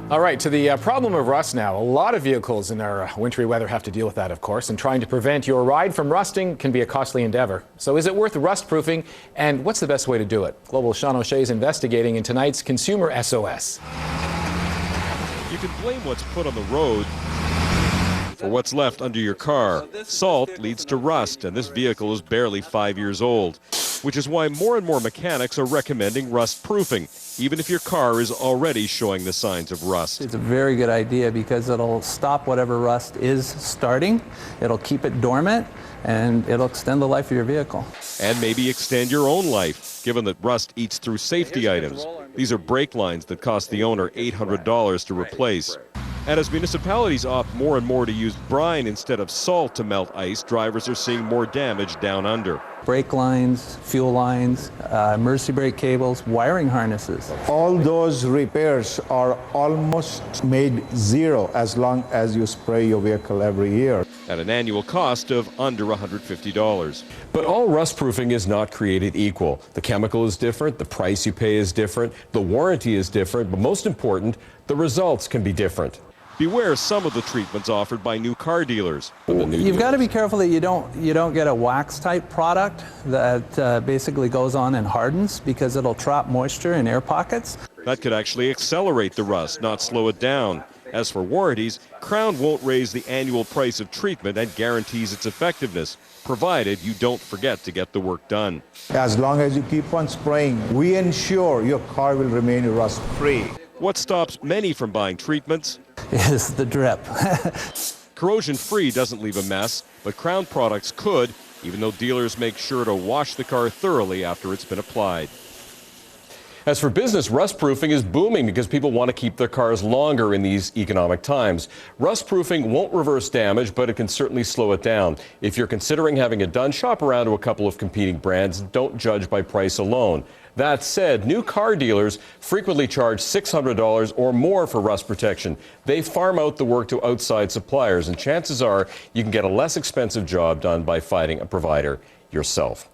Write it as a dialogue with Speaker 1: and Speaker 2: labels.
Speaker 1: All right, to the problem of rust now. A lot of vehicles in our wintry weather have to deal with that, of course, and trying to prevent your ride from rusting can be a costly endeavor. So is it worth rust proofing, and what's the best way to do it? Global Sean O'Shea is investigating in tonight's Consumer SOS.
Speaker 2: You can blame what's put on the road for what's left under your car. Salt leads to rust, and this vehicle is barely 5 years old, which is why more and more mechanics are recommending rust proofing, even if your car is already showing the signs of rust.
Speaker 3: It's a very good idea because it'll stop whatever rust is starting, it'll keep it dormant, and it'll extend the life of your vehicle.
Speaker 2: And maybe extend your own life, given that rust eats through safety items. These are brake lines that cost the owner $800 to replace. And as municipalities opt more and more to use brine instead of salt to melt ice, drivers are seeing more damage down under.
Speaker 3: Brake lines, fuel lines, emergency brake cables, wiring harnesses.
Speaker 4: All those repairs are almost made zero as long as you spray your vehicle every year.
Speaker 2: At an annual cost of under $150.
Speaker 5: But all rust proofing is not created equal. The chemical is different, the price you pay is different, the warranty is different, but most important, the results can be different.
Speaker 2: Beware some of the treatments offered by new car dealers.
Speaker 3: You've got to be careful that you don't get a wax type product that basically goes on and hardens, because it'll trap moisture in air pockets.
Speaker 2: That could actually accelerate the rust, not slow it down. As for warranties, Krown won't raise the annual price of treatment and guarantees its effectiveness, provided you don't forget to get the work done.
Speaker 4: As long as you keep on spraying, we ensure your car will remain rust-free.
Speaker 2: What stops many from buying treatments
Speaker 3: Is the drip.
Speaker 2: Corrosion-free doesn't leave a mess, but Krown products could, even though dealers make sure to wash the car thoroughly after it's been applied.
Speaker 5: As for business, rust proofing is booming because people want to keep their cars longer in these economic times. Rust proofing won't reverse damage, but it can certainly slow it down. If you're considering having it done, shop around to a couple of competing brands. Don't judge by price alone. That said, new car dealers frequently charge $600 or more for rust protection. They farm out the work to outside suppliers, and chances are you can get a less expensive job done by finding a provider yourself.